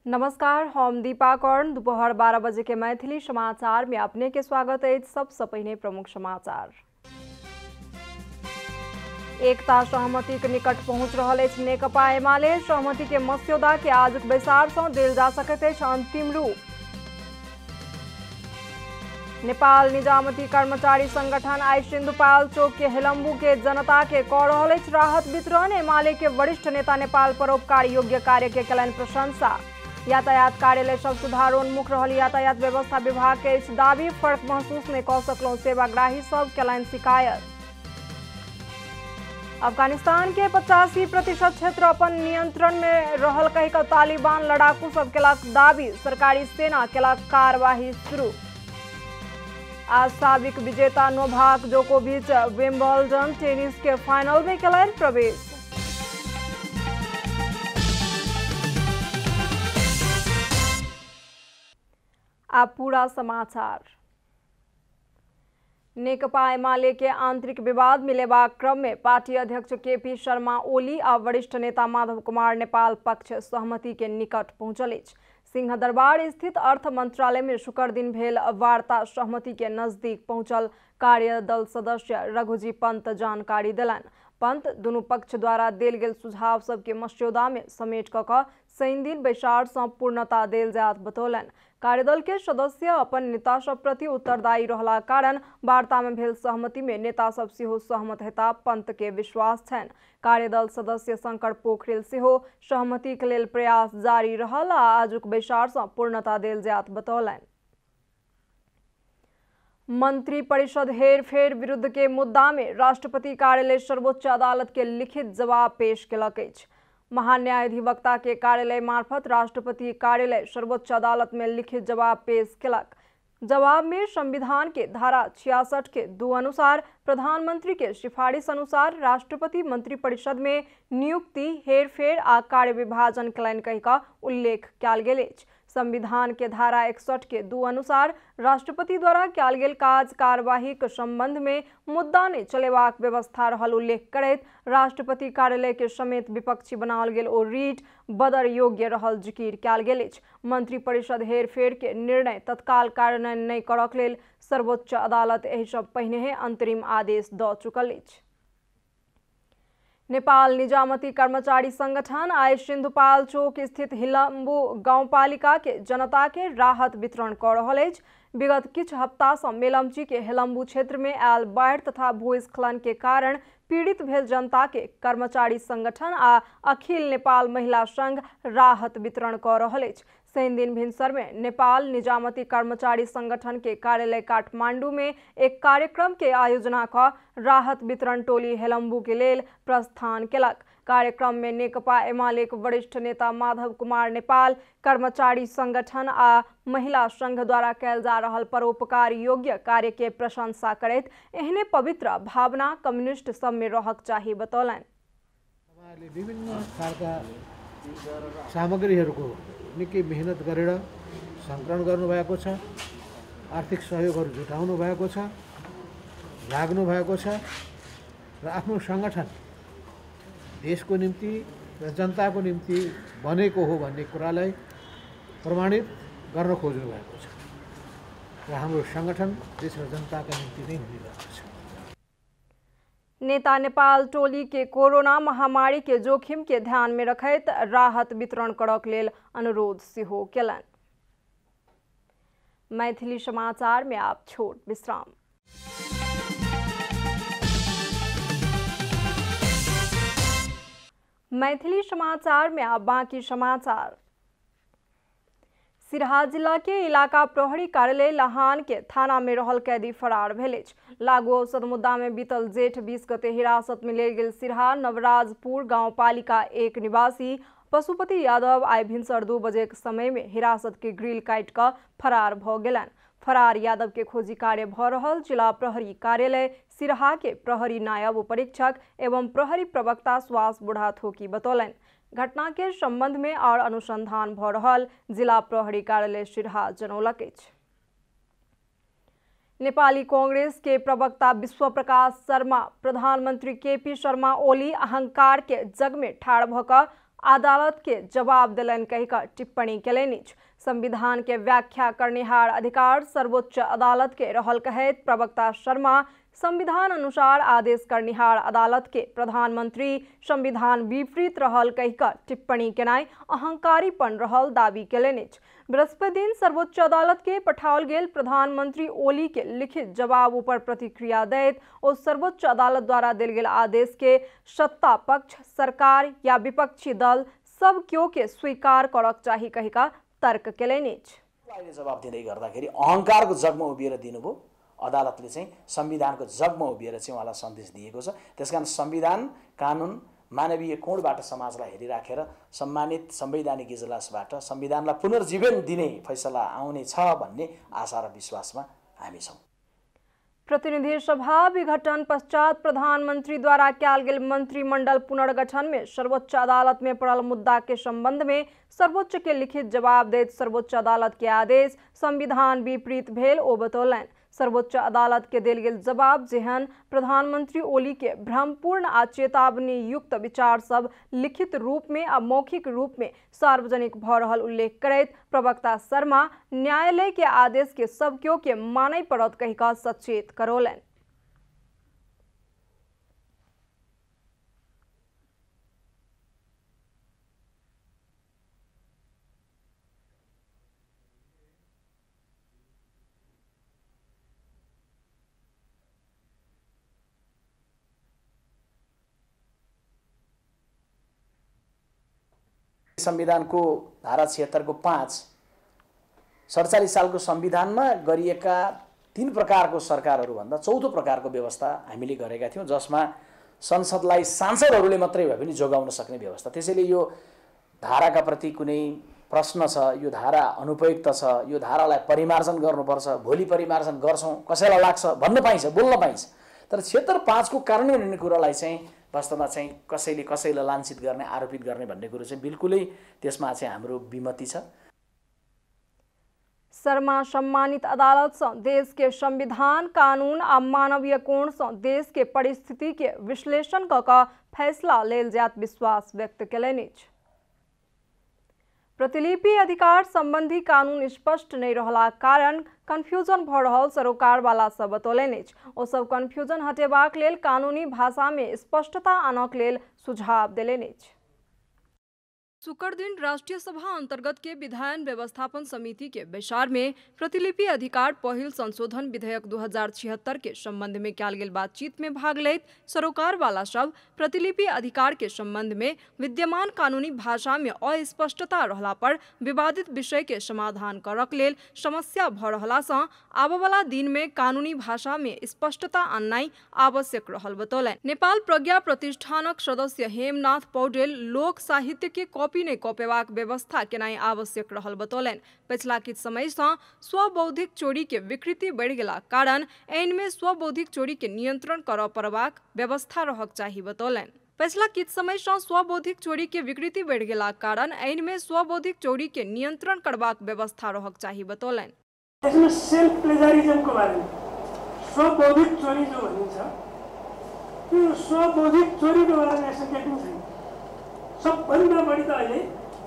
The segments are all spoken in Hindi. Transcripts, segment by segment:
नमस्कार, हम दीपा कर्ण। दोपहर 12 बजे के मैथिली समाचार में अपने के स्वागत है। सबसे पहले प्रमुख समाचार। एकता सहमति के निकट पहुंच रहल अछि नेकपा एमाले। सहमति के मस्यौदा के आजुक बैसार सँ देल जा सकैत अछि अंतिम रूप। नेपाल निजामती कर्मचारी संगठन आई सिन्धुपाल चौक के हेलम्बू के जनता के कऽ रहल अछि राहत वितरण। एमाले के वरिष्ठ नेता नेपाल परोपकार योग्य कार्य के कयलनि प्रशंसा। यातायात कार्यालय सब सुधारोन्मुख रहल। यातायात व्यवस्था विभाग के इस दाबी फर्क महसूस नहीं कऽ सकलहुँ, सेवाग्राही सब कयलनि शिकायत। अफगानिस्तान के 85% क्षेत्र अपन नियंत्रण में रहल कहि कऽ तालिबान लड़ाकू सब केलक दाबी। सरकारी सेना केलक कार्यवाही शुरू। आज साबिक विजेता नोवाक जोकोविच विंबलडन टेनिस के फाइनल में कयलनि प्रवेश। अब पूरा समाचार। नेकपा एमाले के आंतरिक विवाद मिलेबाक क्रम में पार्टी अध्यक्ष केपी शर्मा ओली आ वरिष्ठ नेता माधव कुमार नेपाल पक्ष सहमति के निकट पहुंचल अछि। सिंहदरबार स्थित अर्थ मंत्रालय में शुक्र दिन भेल वार्ता सहमति के नजदीक पहुंचल कार्यदल सदस्य रघुजी पंत जानकारी देलनि। पंत दुनू पक्ष द्वारा देल गेल सुझाव सबके मस्यौदा में समेट कऽ शनि दिन बैसार सँ पूर्णता देल जायत बतौलनि। कार्यदल के सदस्य अपन नेता सब प्रति उत्तरदायी रहला कारण वार्ता में भेल सहमति में नेता सब सेहो सहमत हेता पंत के विश्वास छनि। कार्यदल सदस्य शंकर पोखरेल सेहो सहमति के लेल प्रयास जारी रहल आ आजुक बैसार सँ पूर्णता देल जायत बतौलनि। मंत्री परिषद हेरफेर विरुद्ध के मुद्दा में राष्ट्रपति कार्यालय सर्वोच्च अदालत के लिखित जवाब पेश केलक अछि। महान्यायाधिवक्ता के कार्यालय मार्फत राष्ट्रपति कार्यालय सर्वोच्च अदालत में लिखित जवाब पेश केलक। जवाब में संविधान के धारा 66 के 2 अनुसार प्रधानमंत्री के सिफारिश अनुसार राष्ट्रपति मंत्रिपरिषद में नियुक्ति, हेरफेर आ कार्य विभाजन कयलनि कहि कऽ उल्लेख कयल गेल अछि। संविधान के धारा 61 के 2 अनुसार राष्ट्रपति द्वारा कयल गेल काज कार्यवाही के संबंध में मुद्दा नहीं चलेबाक व्यवस्था रहल उल्लेख करैत राष्ट्रपति कार्यालय के समेत विपक्षी बनाओल गेल ओ रीट बदर योग्य रहल जिकिर कयल गेल अछि। मंत्री परिषद हेरफेर के निर्णय तत्काल कार्यान्वयन नहीं करक लेल सर्वोच्च अदालत एहि सँ पहिनेहे अंतरिम आदेश दऽ चुकल अछि। नेपाल निजामती कर्मचारी संगठन आई सिन्धुपाल चौक स्थित हिलम्बू गाउँपालिका के जनता के राहत वितरण कऽ रहल अछि। विगत किछु हफ्ता सँ मेलम्ची के हेलम्बू क्षेत्र में आयल बाढ़ि तथा भूस्खलन के कारण पीड़ित भेल जनता के कर्मचारी संगठन आ अखिल नेपाल महिला संघ राहत वितरण कऽ रहल अछि। शनि दिन भिनसर में नेपाल निजामती कर्मचारी संगठन के कार्यालय काठमांडू में एक कार्यक्रम के आयोजना कऽ राहत वितरण टोली हेलम्बू के लेल प्रस्थान केलक। कार्यक्रम में नेकपा एमाले के वरिष्ठ नेता माधव कुमार नेपाल कर्मचारी संगठन आ महिला संघ द्वारा कयल जा रहल परोपकार योग्य कार्य के प्रशंसा करैत एहने पवित्र भावना कम्युनिस्ट सब में रहक चाही बतौलनि। विभिन्न खालका सामग्रीहरूको निकै मेहनत गरेर सङ्कलन गर्नुभएको छ, आर्थिक सहयोगहरू जुटाउनु भएको छ, लाग्नु भएको छ र आफ्नो सङ्गठन देशको निम्ति र जनताको निम्ति बनेको हो भन्ने कुरालाई प्रमाणित गर्न खोज्नु भएको छ र हाम्रो सङ्गठन देश र जनताका निम्ति नै हुनेरहेको छ। नेता नेपाल टोली के कोरोना महामारी के जोखिम के ध्यान में रखैत राहत वितरण करक लेल अनुरोध सेहो केलनि। मैथिली समाचार में आप छोट विश्राम। मैथिली समाचार में आप बाकी समाचार। सिराहा जिला के इलाका प्रहरी कार्यालय लाहान के थाना में रहल कैदी फरार भेल अछि। लागू औषध मुद्दा में बीतल जेठ 20 गते हिरासत में लेल गेल सिराहा नवराजपुर गाउँपालिका 1 निवासी पशुपति यादव आई भिनसर 2 बजे के समय में हिरासत के ग्रिल काटि कऽ फरार भऽ गेलनि। फरार यादव के खोजी कार्य भऽ रहल जिला प्रहरी कार्यालय सिराहा के प्रहरी नायब उपरीक्षक एवं प्रहरी प्रवक्ता सुभाष बुढ़ाथोकी बतौलनि। घटना के संबंध में और अनुसंधान भऽ रहल जिला प्रहरी कार्यालय सिराहा जनौलक अछि। नेपाली कांग्रेस के प्रवक्ता विश्व प्रकाश शर्मा प्रधानमंत्री केपी शर्मा ओली अहंकार के जग में ठाड़ भऽ कऽ अदालत के जवाब दिलन कहिकर टिप्पणी केलनि। संविधान के व्याख्या करनिहार अधिकार सर्वोच्च अदालत के रहल कहैत प्रवक्ता शर्मा संविधान अनुसार आदेश करनिहार अदालत के प्रधानमंत्री संविधान विपरीत रहल कहिकर टिप्पणी केनाई अहंकारीपन रहल दावी केलनि। बृहस्पति दिन सर्वोच्च अदालत के पठाओल गेल प्रधानमंत्री ओली के लिखित जवाब ऊपर प्रतिक्रिया दैत और सर्वोच्च अदालत द्वारा दिल गेल आदेश के सत्ता पक्ष, सरकार या विपक्षी दल सब क्यों के स्वीकार करक चाही कहिका तर्क केलनि। जवाब दिँदै गर्दाखेरि अहंकारको जगमा उभिएर दिनुभयो। अदालतले चाहिँ संविधानको जगमा उभिएर चाहिँ उहाँलाई सन्देश दिएको छ। त्यसकारण संविधान, कानुन, मानवीय कोणबाट समाजलाई हेरिराखेर सम्मानित संवैधानिक इजलासबाट संविधानलाई पुनर्जीवन दिने फैसला आउने छ भन्ने आशा र विश्वासमा हामी छौँ। प्रतिनिधि सभा विघटन पश्चात प्रधानमंत्री द्वारा किया गेल मंत्रिमंडल पुनर्गठन में सर्वोच्च अदालत में पड़ल मुद्दा के संबंध में सर्वोच्च के लिखित जवाब देत सर्वोच्च अदालत के आदेश संविधान विपरीत भेल ओ बतौलन। सर्वोच्च अदालत के दिल गेल जवाब जेहन प्रधानमंत्री ओली के भ्रमपूर्ण आ चेतावनी युक्त विचार सब लिखित रूप में आ मौखिक रूप में सार्वजनिक भ रहल उल्लेख करैत प्रवक्ता शर्मा न्यायालय के आदेश के सब क्यों के मानय पड़त कहिका सचेत करौलन। संविधानको धारा 76 को 5 47 सालको संविधानमा गरिएका 3 प्रकारको सरकारहरू भन्दा चौथो प्रकारको व्यवस्था हामीले गरेका थियौं, जसमा संसदलाई सांसदहरूले मात्रै भए पनि जोगाउन सक्ने व्यवस्था। त्यसैले यो धाराका प्रति कुनै प्रश्न छ, यो धारा अनुपयुक्त छ, यो धारालाई परिमार्जन गर्नुपर्छ, भोलि परिमार्जन गर्छौं, कसैलाई लाग्छ भन्न पाइन्छ, बोल्न पाइन्छ। तर 76/5 को कार्यान्वयन हुने कुरालाई चाहिँ वास्तवमा चाहिँ कसैले कसैलाई लाञ्छित गर्ने, आरोपित गर्ने भन्ने कुरो चाहिँ बिल्कुलै त्यसमा चाहिँ हाम्रो विमति छ। शर्मा सम्मानित अदालत से देश के संविधान, कानून आ मानवीय कोण से देश के परिस्थिति के विश्लेषण क फैसला लेल जात विश्वास व्यक्त केलनि। प्रतिलिपि अधिकार संबंधी कानून स्पष्ट नहीं रहला कारण कन्फ्यूजन भ रहल सरोकार वाला सब बतौलनि। ओ सब कन्फ्यूजन हटेबाक लेल कानूनी भाषा में स्पष्टता आनक लेल सुझाव देलनि। शुक्र दिन राष्ट्रीय सभा अंतर्गत के विधायन व्यवस्थापन समिति के बैसार में प्रतिलिपि अधिकार पहिल संशोधन विधेयक 2076 के संबंध में किया गेल बातचीत में भाग लेत सरोकार वाला सब प्रतिलिपि अधिकार के संबंध में विद्यमान कानूनी भाषा में अस्पष्टता रहला पर विवादित विषय के समाधान करक लेल समस्या भ रहला सँ आबय वाला दिन में कानूनी भाषा में स्पष्टता आननाइ आवश्यक रहल बतौलनि। नेपाल प्रज्ञा प्रतिष्ठानक सदस्य हेमनाथ पौडेल लोक साहित्य के कॉपी नहीं कॉपेबाक व्यवस्था केनाइ आवश्यक रहल बतौलनि। पिछला किछ समय से स्वबौद्धिक चोरी के विकृति बढ़ गेला कारण एन में स्वबौद्धिक चोरी के नियंत्रण करऽ पड़बाक व्यवस्था रहक चाही बतौलनि। पिछला किछ समय से स्वबौद्धिक चोरी के विकृति बढ़ गेला कारण एन में स्वबौद्धिक चोरी के नियंत्रण करबाक व्यवस्था रहक चाही बतौलनि। इसमें सेल्फ प्लेजरिज्म को बारे में स्वबौद्धिक चोरी जो भनिन्छ त्यो स्वबौद्धिक चोरी को बारे में ऐसा केही छैन। सबभन्दा बढी त अहिले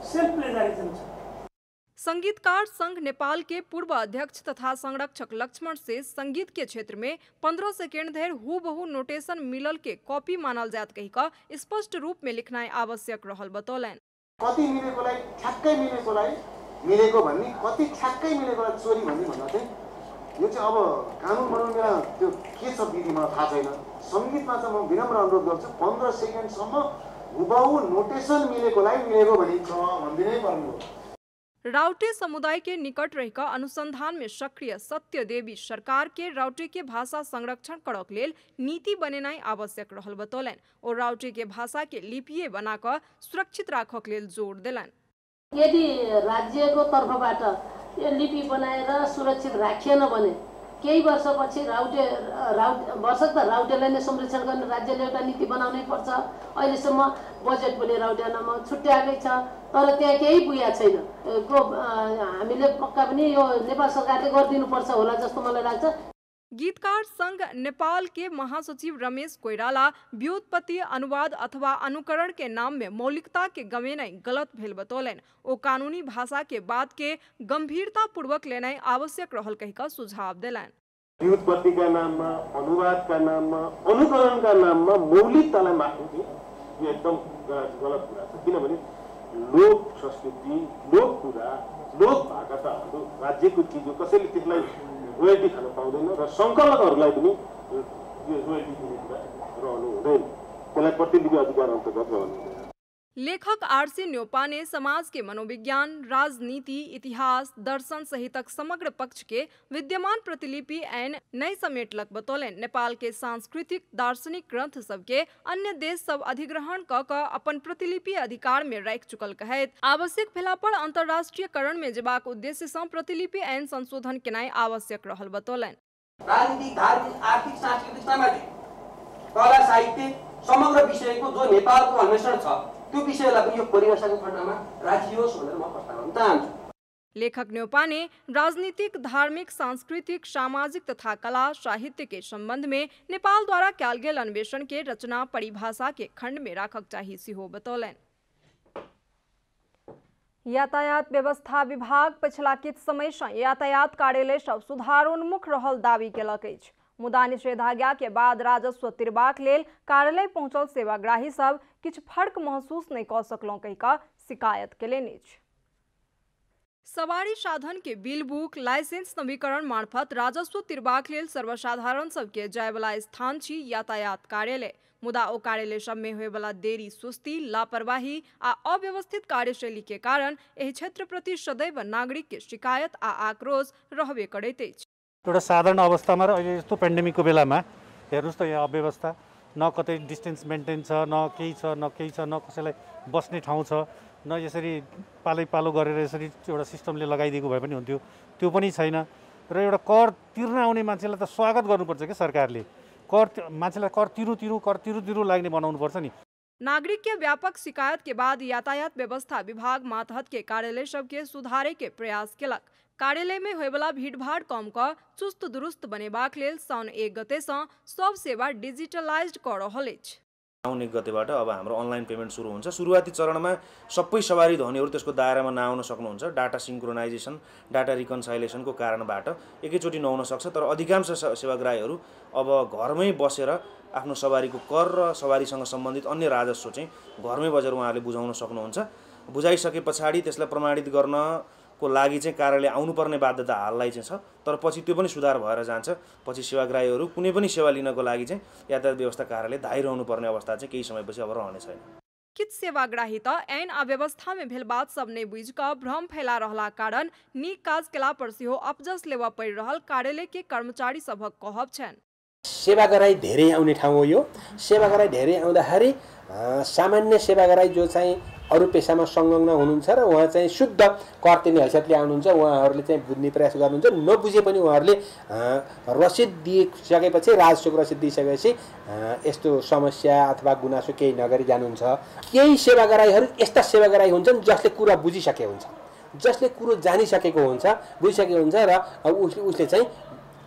सेल्फ प्लेजरिज्म छ। संगीतकार संघ नेपाल के पूर्व अध्यक्ष तथा संरक्षक लक्ष्मण से संगीत के क्षेत्र में 15 सेकेंड धरि हुबहु नोटेशन मिलल के कॉपी मानल जात कहिका स्पष्ट रूप में लिखनाइ आवश्यक रहल बतौलनि। कति मिलेकोलाई ठ्याक्कै मिलेकोलाई मिलेको भन्ने, कति ठ्याक्कै मिलेकोलाई चोरी भन्ने भन्दा चाहिँ यो चाहिँ अब कानुन बनाउने बेला त्यो के छ विधि मलाई थाहा छैन। संगीतमा चाहिँ म विनम्र अनुरोध गर्छु 15 सेकेन्डसम्म हुबहु नोटेशन मिलेकोलाई मिलेको भनिन्छ भन्दिनै पर्ने हो। राउटे समुदाय के निकट रहकर अनुसंधान में सक्रिय सत्य देवी सरकार के राउटे के भाषा संरक्षण करक लेल नीति बनेनाइ आवश्यक रहल बतौलनि और राउटे के भाषा के लिपिए बनाकर सुरक्षित राखक लेल जोड़ देलनि। यदि राज्यको तर्फबाट यो लिपि बनाएर सुरक्षित राखिएन भने केही वर्षपछि राउटेलाई नै संरक्षण गर्ने राज्यले एउटा नीति बनाउनै पर्छ। अहिलेसम्म बजेट पनि राउटेमा छुट्याएकै छ तर त्यहाँ केही पुगेको छैन। हामीले पक्का पनि यो नेपाल सरकारले गरिदिनु पर्छ होला जस्तो मलाई लाग्छ। गीतकार संघ नेपाल के महासचिव रमेश कोइराला व्युत्पत्ति, अनुवाद अथवा अनुकरण के नाम में मौलिकता के गवेनाई गलत भेल बतौलन। ओ कानूनी भाषा के बात के गंभीरता पूर्वक लेनाई आवश्यक रहल कहिका सुझाव दिलन। व्युत्पत्ति का नाम में, अनुवाद का नाम में, अनुकरण का नाम में मौलिकतालाई माग्नु यो एकदम गलत कुरा छ। किनभने लोक संस्कृति, लोक कुरा, लोक भाकाहरू राज्यको चिज हो, कसैले त्यसलाई रोयल्टी खान पाउँदैन र संकलकहरूलाई पनि यो रोयल्टी दिने कुरा रहनु हुँदैन। त्यसलाई प्रतिलिपि अधिकार अन्तर्गत रहनु। लेखक आरसी न्यौपा समाज के मनोविज्ञान, राजनीति, इतिहास, दर्शन सहितक समग्र पक्ष के विद्यमान प्रतिलिपि ऐन नई समेटलक बतौलन। नेपाल के सांस्कृतिक दार्शनिक ग्रंथ सबके अन्य देश सब अधिग्रहण क अपन प्रतिलिपि अधिकार में राख चुकल कहैत आवश्यक भेला पर अंतर्राष्ट्रीयकरण में जेबाक उद्देश्य से प्रतिलिपि ऐन संशोधन केनाई आवश्यक रहल बतौलन। राजनीतिक, धार्मिक, आर्थिक, सांस्कृतिक, सामाजिक, कला, साहित्य समग्र विषयको जो नेपालको अन्वेषण छ त्यो विषयलाई पनि यो परिभाषाको खण्डमा राखियोस् भनेर म प्रस्ताव गर्न चाहन्छु। लेखक न्यौपा ने राजनीतिक, धार्मिक, सांस्कृतिक, सामाजिक तथा कला साहित्य के संबंध में नेपाल द्वारा कैल गेल अन्वेषण के रचना परिभाषा के खंड में राखक चाहिए सिहो बतौलन। यातायात व्यवस्था विभाग पिछला किछ समय से यातायात कार्यालय सब सुधारोन्मुख रहल दावी केलक अछि। मुदा निषेधाज्ञा के बाद राजस्व तिरबाक लेल कार्यालय पहुंचल सेवाग्राही सब किछ फर्क महसूस नहीं क सकलों कहिका शिकायत केलनि अछि। सवारी साधन के बिल बुक, लाइसेंस नवीकरण मार्फत राजस्व तिरबाक लेल सर्वसाधारण सबके जाय वाला स्थान छी यातायात कार्यालय। मुदा ओ कार्यालय सब में होय वाला देरी, सुस्ती, लापरवाही आ अव्यवस्थित कार्यशैली के कारण एहि क्षेत्र प्रति सदैव नागरिक के शिकायत आ आक्रोश रहबे करैत अछि। एउटा साधारण अवस्थामा र अहिले यस्तो पेन्डेमिकको बेलामा हेर्नुस् त यहाँ अव्यवस्था, न कतै डिस्टेन्स मेन्टेन छ, न केही छ, न कसैलाई बस्ने ठाउँ छ, न यसरी पालो गरेर यसरी एउटा सिस्टमले लगाइदिएको भए पनि हुन्थ्यो, त्यो पनि छैन। र एउटा कर तिर्न आउने मान्छेलाई त स्वागत गर्नुपर्छ के सरकारले, मान्छेलाई कर तिरु लाग्ने बनाउनुपर्छ नि। नागरिक के व्यापक शिकायत के बाद यातायात व्यवस्था विभाग मातहत के कार्यालय सबके सुधारे के प्रयास केलक। कार्यालय में होयवला भीड़भाड़ कम क चुस्त दुरुस्त बनेबाक लेल साउन 1 गते से सब सेवा डिजिटलाइज्ड क रहल अछि। साउन 1 गतेबाट अब हाम्रो अनलाइन पेमेन्ट सुरु हुन्छ। सुरुवाती चरणमा सबै सवारी धनीहरू त्यसको दायरामा नआउन सक्नुहुन्छ। डाटा सिंक्रोनाइजेसन, डाटा रिकन्साइलेसनको कारणबाट एकैचोटि नहुन सक्छ, तर अधिकांश सेवाग्राहीहरू अब घरमै बसेर आफ्नो सवारीको कर र सवारीसँग सम्बन्धित अन्य राजस्व चाहिँ घरमै बसेर उहाँहरूले बुझाउन सक्नुहुन्छ। बुझाइसके पछाडि त्यसलाई प्रमाणित गर्नको लागि चाहिँ कार्यालय आउनुपर्ने बाध्यता हाललाई चाहिँ छ, तर पछि त्यो पनि सुधार भएर जान्छ। पछि सेवाग्राहीहरू कुनै पनि सेवा लिनको लागि चाहिँ यातायात व्यवस्था कार्यालय धाइरहनु पर्ने अवस्था चाहिँ केही समयपछि अब रहने छैन। किछ सेवाग्राही त ऐन अव्यवस्था में भेल बात सब नहीं बुझ क भ्रम फैला रहला कारण नीक काज केला पर सेहो अपजस लेवा पड़ि रहल कार्यालय के कर्मचारी सभक कहब छन्। सेवाग्राही धेरै आउने ठाउँ हो यो। सेवाग्राही धेरै आउँदाखेरि सामान्य सेवाग्राही जो चाहिँ अरू पेसामा संलग्न हुनुहुन्छ र उहाँ चाहिँ शुद्ध कर तिर्ने हैसियतले आउनुहुन्छ, उहाँहरूले चाहिँ बुझ्ने प्रयास गर्नुहुन्छ। नबुझे पनि उहाँहरूले रसिद दिइसकेपछि, राजस्वको रसिद दिइसकेपछि यस्तो समस्या अथवा गुनासो केही नगरी जानुहुन्छ। केही सेवाग्राहीहरू यस्ता सेवाग्राही हुन्छन् जसले कुरा बुझिसके हुन्छ, जसले कुरो जानिसकेको हुन्छ, बुझिसकेको हुन्छ र उसले चाहिँ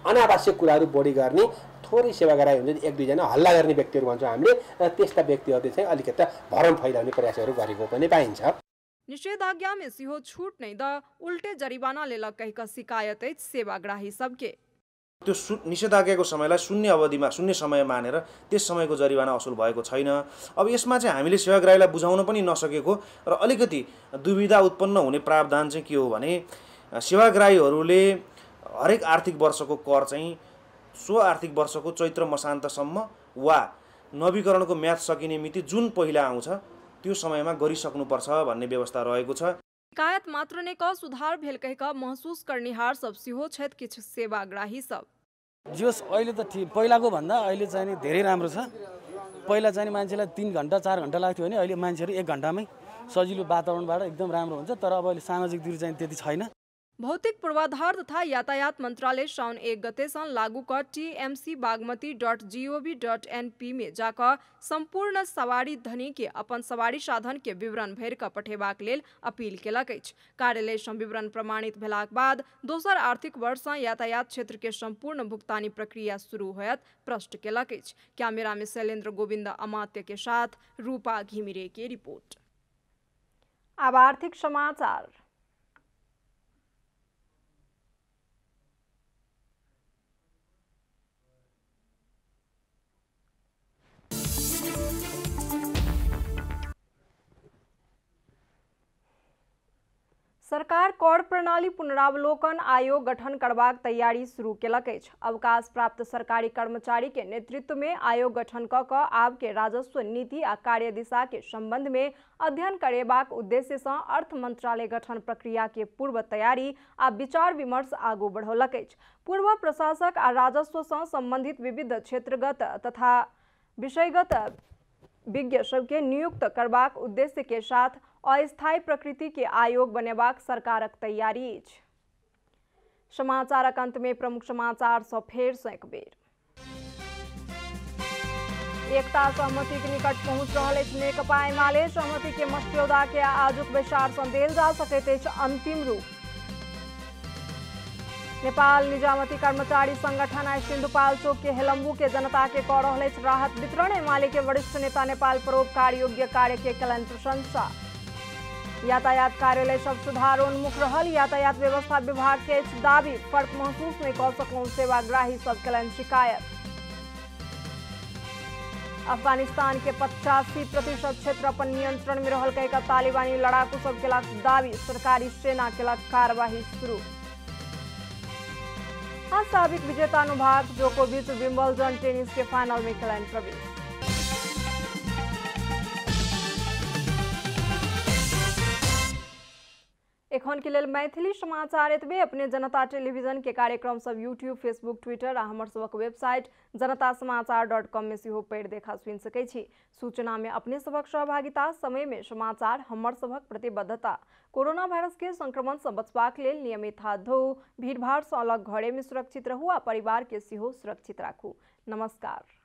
अनावश्यक कुराहरू बढी गर्ने थोरै सेवाग्राही हुन्छ, एक दुईजना हल्ला गर्ने व्यक्तिहरू भन्छौँ हामीले। त्यस्ता व्यक्तिहरूले चाहिँ अलिकति भरम फैलाउने प्रयासहरू गरेको पनि पाइन्छ। निषेधाज्ञा में सिहो छूट नहीं द उल्टे जरिवाना लेलक कहिका शिकायत अछि सेवाग्राही सबके। त्यो निषेधाज्ञाको समयलाई शून्य समय मानेर त्यस समयको जरिवाना असुल भएको छैन। अब यसमा चाहिँ हामीले सेवाग्राहीलाई बुझाउन पनि नसकेको र अलिकति दुविधा उत्पन्न हुने प्रावधान चाहिँ के हो भने सेवाग्राहीहरूले हरेक आर्थिक वर्षको कर चाहिँ सो आर्थिक वर्षको चैत्र मसान्तसम्म वा नवीकरणको म्याद सकिने मिति जुन पहिला आउँछ त्यो समयमा गरिसक्नुपर्छ भन्ने व्यवस्था रहेको छ। शिकायत मात्र ने क सुधार भेल कहिका महसुस करनिहार सब सिहो छथि किछ सेवाग्राही सब। जोस अहिले त पहिलाको भन्दा अहिले चाहिँ नि धेरै राम्रो छ। पहिला चाहिँ मान्छेलाई 3 घण्टा 4 घण्टा लाग्थ्यो भने अहिले मान्छेहरू 1 घण्टामै सजिलो वातावरणबाट एकदम राम्रो हुन्छ। तर अब अहिले सामाजिक दूरी चाहिँ त्यति छैन। भौतिक पूर्वाधार तथा यातायात मंत्रालय साउन 1 गते से लागू कर tmcbagmati.gov.np में जाकर संपूर्ण सवारी धनी के अपन सवारी साधन के विवरण भर कर पठेबाक लेल अपील केलक अछि। कार्यालय सँ विवरण प्रमाणित भेलाक बाद दोसर आर्थिक वर्ष सँ यातायात क्षेत्र के संपूर्ण भुगतानी प्रक्रिया शुरू होयत प्रश्न केलक अछि। कैमरा में शैलेंद्र गोविंद अमात्य के साथ रूपा घिमिरे की रिपोर्ट। अब आर्थिक समाचार। सरकार कर प्रणाली पुनरावलोकन आयोग गठन करबाक तैयारी शुरू केलक अछि। अवकाश प्राप्त सरकारी कर्मचारी के नेतृत्व में आयोग गठन क क आब के राजस्व नीति आ कार्यदिशा के संबंध में अध्ययन करेबाक उद्देश्य सँ अर्थ मंत्रालय गठन प्रक्रिया के पूर्व तैयारी आ विचार विमर्श आगू बढ़ौलक अछि। पूर्व प्रशासक आ राजस्व सँ संबंधित विविध क्षेत्रगत तथा विषयगत विज्ञ सबके नियुक्त करबाक उद्देश्य के साथ अस्थायी प्रकृति के आयोग बनेबाक सरकारक तैयारी अछि। समाचारक अंत में प्रमुख समाचार सँ फेर सँ एक बेर। एकता सहमति के निकट पहुंच रहल अछि नेकपा एमाले। सहमति के मस्यौदा के आजुक बैसार सँ देल जा सकैत अछि अंतिम रूप। नेपाल निजामती कर्मचारी संगठन आ सिंधुपाल्चोक के हेलम्बू के जनता के कऽ रहल अछि राहत वितरण। एमाले के वरिष्ठ नेता नेपाल परोपकार योग्य कार्य के कलन प्रशंसा। यातायात कार्यालय सब सुधारोन्मुख रहल। यातायात व्यवस्था विभाग के दाबी फर्क महसूस नहीं कर सकलौं सेवाग्राही सब कलन शिकायत। अफगानिस्तान के 85% क्षेत्र अपन नियंत्रण में रहल कई तालिबानी लड़ाकू सब केलक दाबी। सरकारी सेना केलक कार्यवाही शुरू। आज साबिक विजेता नोवाक जोकोविच विंबलडन टेनिस के फाइनल में कलन प्रवेश। एखन के लेल मैथिली समाचार एतबे। अपने जनता टेलीविजन के कार्यक्रम सब यूट्यूब, फेसबुक, ट्विटर आ हमर सबक वेबसाइट janatasamaachar.com में सेहो पढ़ि देखा सुनि सकै छी। सूचना में अपने सबक सहभागिता, समय में समाचार हमर सबक प्रतिबद्धता। कोरोना वायरस के संक्रमण से बचबाक लेल नियमित हाथ धोऊ, भीड़ भाड़ से अलग घरे में सुरक्षित रहू आ परिवार के सेहो सुरक्षित राखू। नमस्कार।